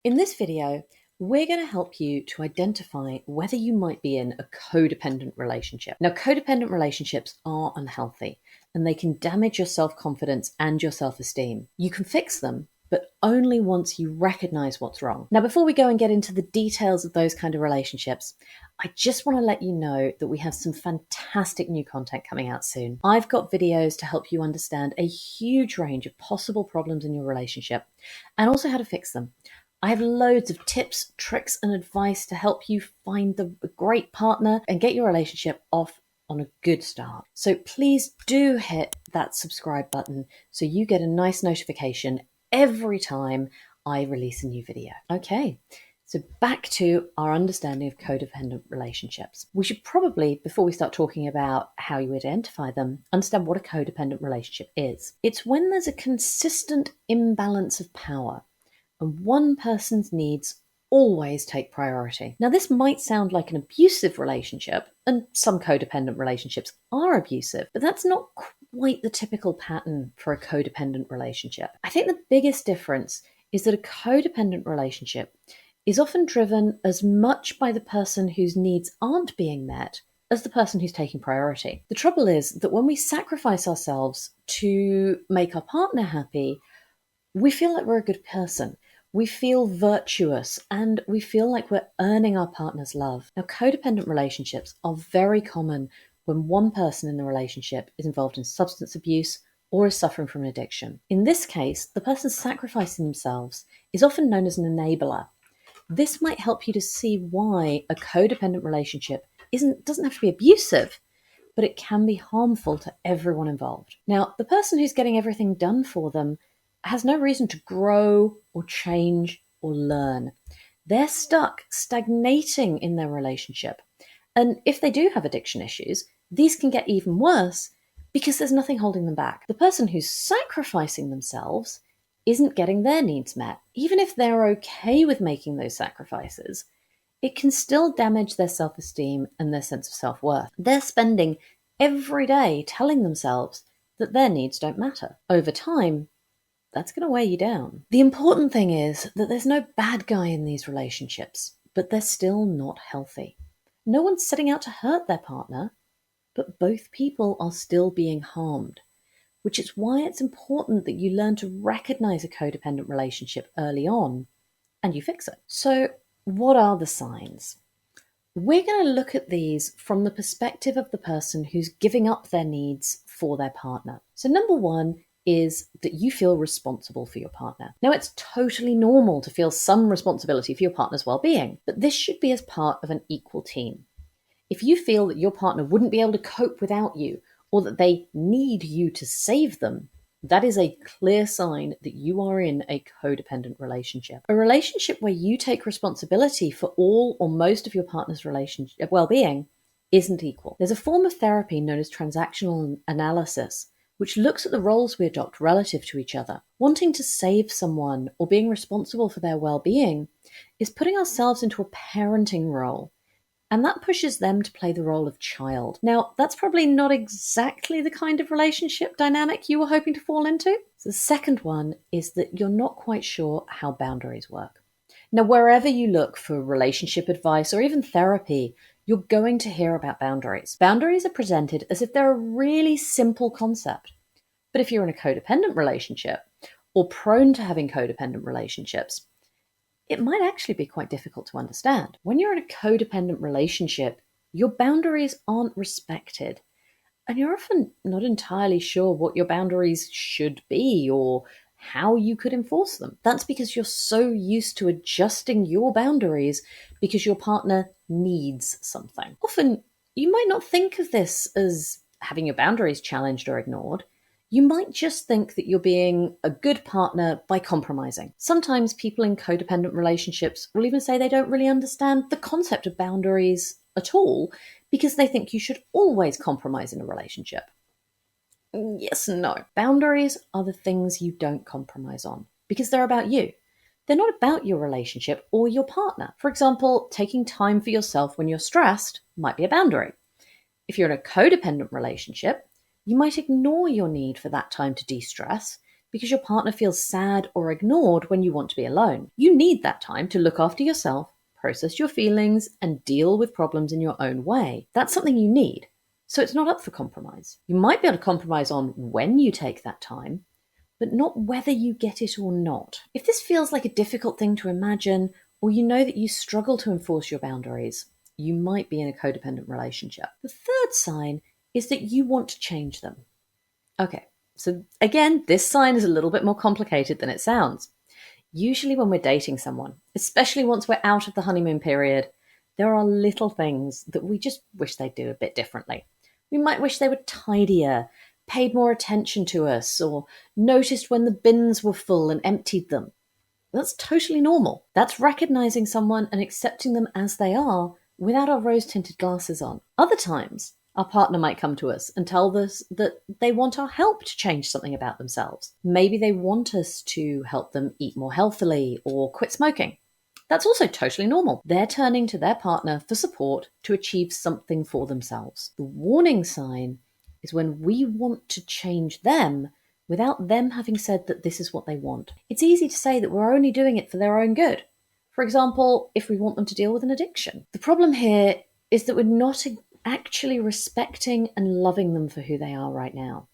In this video, we're going to help you to identify whether you might be in a codependent relationship. Now, codependent relationships are unhealthy and they can damage your self-confidence and your self-esteem. You can fix them, but only once you recognize what's wrong. Now, before we go and get into the details of those kind of relationships, I just want to let you know that we have some fantastic new content coming out soon. I've got videos to help you understand a huge range of possible problems in your relationship and also how to fix them. I have loads of tips, tricks, and advice to help you find the great partner and get your relationship off on a good start. So please do hit that subscribe button so you get a nice notification every time I release a new video. Okay, so back to our understanding of codependent relationships. We should probably, before we start talking about how you identify them, understand what a codependent relationship is. It's when there's a consistent imbalance of power and one person's needs always take priority. Now, this might sound like an abusive relationship, and some codependent relationships are abusive, but that's not quite the typical pattern for a codependent relationship. I think the biggest difference is that a codependent relationship is often driven as much by the person whose needs aren't being met as the person who's taking priority. The trouble is that when we sacrifice ourselves to make our partner happy, we feel like we're a good person. We feel virtuous and we feel like we're earning our partner's love. Now, codependent relationships are very common when one person in the relationship is involved in substance abuse or is suffering from an addiction. In this case, the person sacrificing themselves is often known as an enabler. This might help you to see why a codependent relationship doesn't have to be abusive, but it can be harmful to everyone involved. Now, the person who's getting everything done for them has no reason to grow or change or learn. They're stuck, stagnating in their relationship. And if they do have addiction issues, these can get even worse because there's nothing holding them back. The person who's sacrificing themselves isn't getting their needs met. Even if they're okay with making those sacrifices, it can still damage their self-esteem and their sense of self-worth. They're spending every day telling themselves that their needs don't matter. Over time, that's going to weigh you down. The important thing is that there's no bad guy in these relationships, but they're still not healthy. No one's setting out to hurt their partner, but both people are still being harmed, which is why it's important that you learn to recognize a codependent relationship early on and you fix it. So, what are the signs? We're going to look at these from the perspective of the person who's giving up their needs for their partner. So, number one is that you feel responsible for your partner. Now, it's totally normal to feel some responsibility for your partner's well-being, but this should be as part of an equal team. If you feel that your partner wouldn't be able to cope without you, or that they need you to save them, that is a clear sign that you are in a codependent relationship. A relationship where you take responsibility for all or most of your partner's relationship well-being isn't equal. There's a form of therapy known as transactional analysis, which looks at the roles we adopt relative to each other. Wanting to save someone or being responsible for their well-being is putting ourselves into a parenting role, and that pushes them to play the role of child. Now, that's probably not exactly the kind of relationship dynamic you were hoping to fall into. So the second one is that you're not quite sure how boundaries work. Now, wherever you look for relationship advice or even therapy, you're going to hear about boundaries. Boundaries are presented as if they're a really simple concept. But if you're in a codependent relationship or prone to having codependent relationships, it might actually be quite difficult to understand. When you're in a codependent relationship, your boundaries aren't respected, and you're often not entirely sure what your boundaries should be or how you could enforce them. That's because you're so used to adjusting your boundaries because your partner needs something. Often, you might not think of this as having your boundaries challenged or ignored. You might just think that you're being a good partner by compromising. Sometimes people in codependent relationships will even say they don't really understand the concept of boundaries at all because they think you should always compromise in a relationship. Yes and no. Boundaries are the things you don't compromise on because they're about you. They're not about your relationship or your partner. For example, taking time for yourself when you're stressed might be a boundary. If you're in a codependent relationship, you might ignore your need for that time to de-stress because your partner feels sad or ignored when you want to be alone. You need that time to look after yourself, process your feelings, and deal with problems in your own way. That's something you need. So it's not up for compromise. You might be able to compromise on when you take that time, but not whether you get it or not. If this feels like a difficult thing to imagine, or you know that you struggle to enforce your boundaries, you might be in a codependent relationship. The third sign is that you want to change them. Okay, so again, this sign is a little bit more complicated than it sounds. Usually when we're dating someone, especially once we're out of the honeymoon period, there are little things that we just wish they'd do a bit differently. We might wish they were tidier, paid more attention to us, or noticed when the bins were full and emptied them. That's totally normal. That's recognizing someone and accepting them as they are without our rose-tinted glasses on. Other times, our partner might come to us and tell us that they want our help to change something about themselves. Maybe they want us to help them eat more healthily or quit smoking. That's also totally normal. They're turning to their partner for support to achieve something for themselves. The warning sign is when we want to change them without them having said that this is what they want. It's easy to say that we're only doing it for their own good. For example, if we want them to deal with an addiction. The problem here is that we're not actually respecting and loving them for who they are right now.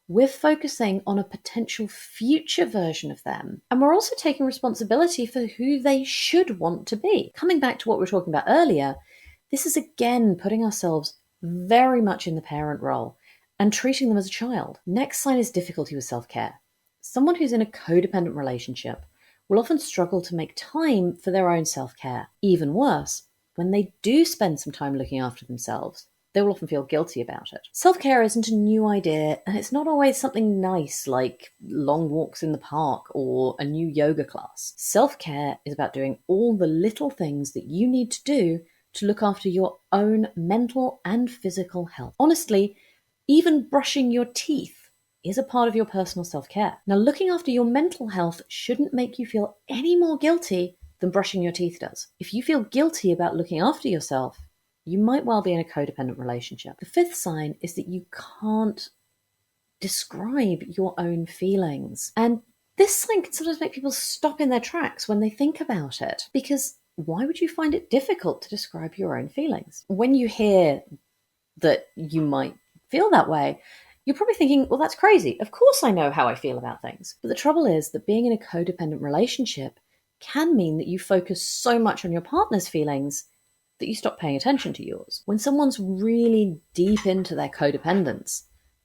We're focusing on a potential future version of them, and we're also taking responsibility for who they should want to be. Coming back to what we were talking about earlier, this is again putting ourselves very much in the parent role and treating them as a child. Next sign is difficulty with self-care. Someone who's in a codependent relationship will often struggle to make time for their own self-care. Even worse, when they do spend some time looking after themselves, they will often feel guilty about it. Self-care isn't a new idea, and it's not always something nice like long walks in the park or a new yoga class. Self-care is about doing all the little things that you need to do to look after your own mental and physical health. Honestly, even brushing your teeth is a part of your personal self-care. Now, looking after your mental health shouldn't make you feel any more guilty than brushing your teeth does. If you feel guilty about looking after yourself, you might well be in a codependent relationship. The fifth sign is that you can't describe your own feelings. And this sign can sometimes make people stop in their tracks when they think about it, because why would you find it difficult to describe your own feelings? When you hear that you might feel that way, you're probably thinking, well, that's crazy. Of course I know how I feel about things. But the trouble is that being in a codependent relationship can mean that you focus so much on your partner's feelings that you stop paying attention to yours. When someone's really deep into their codependence,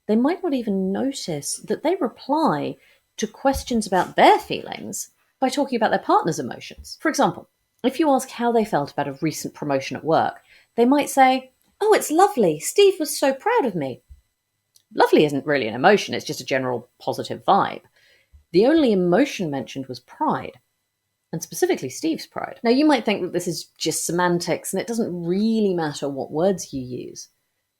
they might not even notice that they reply to questions about their feelings by talking about their partner's emotions. For example, if you ask how they felt about a recent promotion at work, they might say, "Oh, it's lovely. Steve was so proud of me." Lovely isn't really an emotion, it's just a general positive vibe. The only emotion mentioned was pride, and specifically Steve's pride. Now, you might think that this is just semantics and it doesn't really matter what words you use,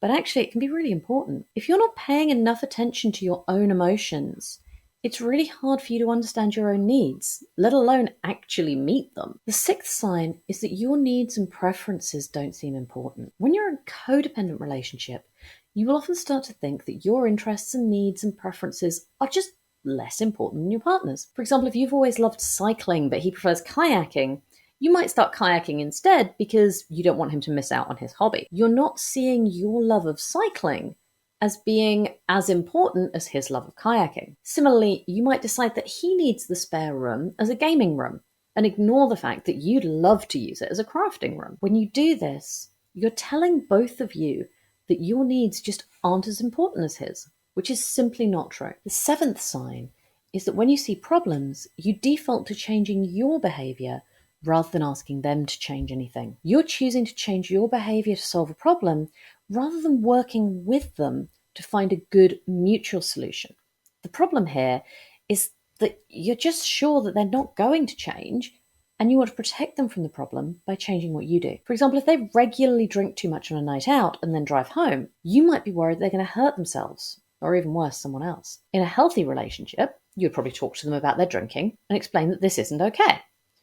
but actually it can be really important. If you're not paying enough attention to your own emotions, it's really hard for you to understand your own needs, let alone actually meet them. The sixth sign is that your needs and preferences don't seem important. When you're in a codependent relationship, you will often start to think that your interests and needs and preferences are just less important than your partner's. For example, if you've always loved cycling but he prefers kayaking, you might start kayaking instead because you don't want him to miss out on his hobby. You're not seeing your love of cycling as being as important as his love of kayaking. Similarly, you might decide that he needs the spare room as a gaming room and ignore the fact that you'd love to use it as a crafting room. When you do this, you're telling both of you that your needs just aren't as important as his, which is simply not true. The seventh sign is that when you see problems, you default to changing your behavior rather than asking them to change anything. You're choosing to change your behavior to solve a problem rather than working with them to find a good mutual solution. The problem here is that you're just sure that they're not going to change, and you want to protect them from the problem by changing what you do. For example, if they regularly drink too much on a night out and then drive home, you might be worried they're going to hurt themselves, or even worse, someone else. In a healthy relationship, you'd probably talk to them about their drinking and explain that this isn't okay.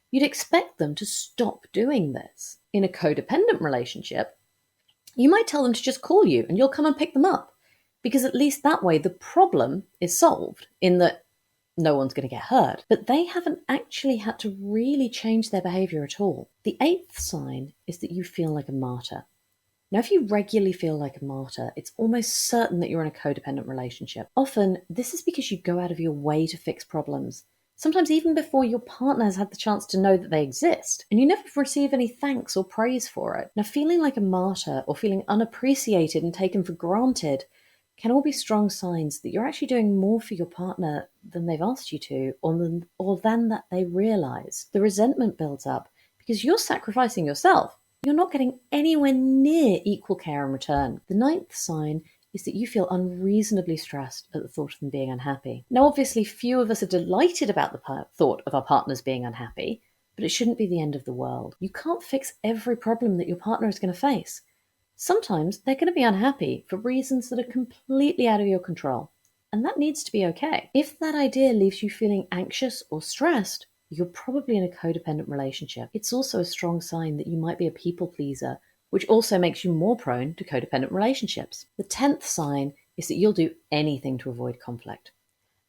You'd expect them to stop doing this. In a codependent relationship, you might tell them to just call you and you'll come and pick them up, because at least that way the problem is solved, in that no one's going to get hurt, but they haven't actually had to really change their behavior at all. The eighth sign is that you feel like a martyr. Now, if you regularly feel like a martyr, it's almost certain that you're in a codependent relationship. Often, this is because you go out of your way to fix problems, sometimes even before your partner has had the chance to know that they exist, and you never receive any thanks or praise for it. Now, feeling like a martyr or feeling unappreciated and taken for granted can all be strong signs that you're actually doing more for your partner than they've asked you to, or than that they realize. The resentment builds up because you're sacrificing yourself. You're not getting anywhere near equal care in return. The ninth sign is that you feel unreasonably stressed at the thought of them being unhappy. Now, obviously, few of us are delighted about the thought of our partners being unhappy, but it shouldn't be the end of the world. You can't fix every problem that your partner is going to face. Sometimes they're going to be unhappy for reasons that are completely out of your control, and that needs to be okay. If that idea leaves you feeling anxious or stressed, you're probably in a codependent relationship. It's also a strong sign that you might be a people pleaser, which also makes you more prone to codependent relationships. The 10th sign is that you'll do anything to avoid conflict.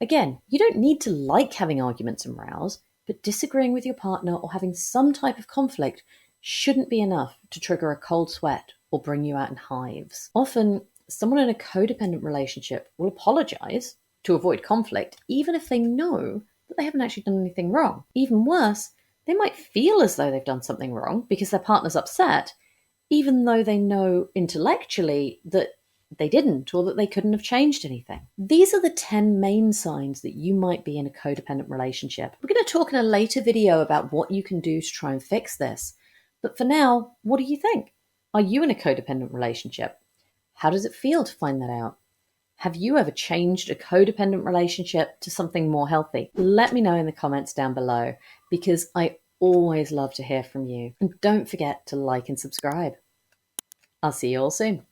Again, you don't need to like having arguments and rows, but disagreeing with your partner or having some type of conflict shouldn't be enough to trigger a cold sweat or bring you out in hives. Often, someone in a codependent relationship will apologize to avoid conflict, even if they know that they haven't actually done anything wrong. Even worse, they might feel as though they've done something wrong because their partner's upset, even though they know intellectually that they didn't or that they couldn't have changed anything. These are the 10 main signs that you might be in a codependent relationship. We're going to talk in a later video about what you can do to try and fix this. But for now, what do you think? Are you in a codependent relationship? How does it feel to find that out? Have you ever changed a codependent relationship to something more healthy? Let me know in the comments down below, because I always love to hear from you. And don't forget to like and subscribe. I'll see you all soon.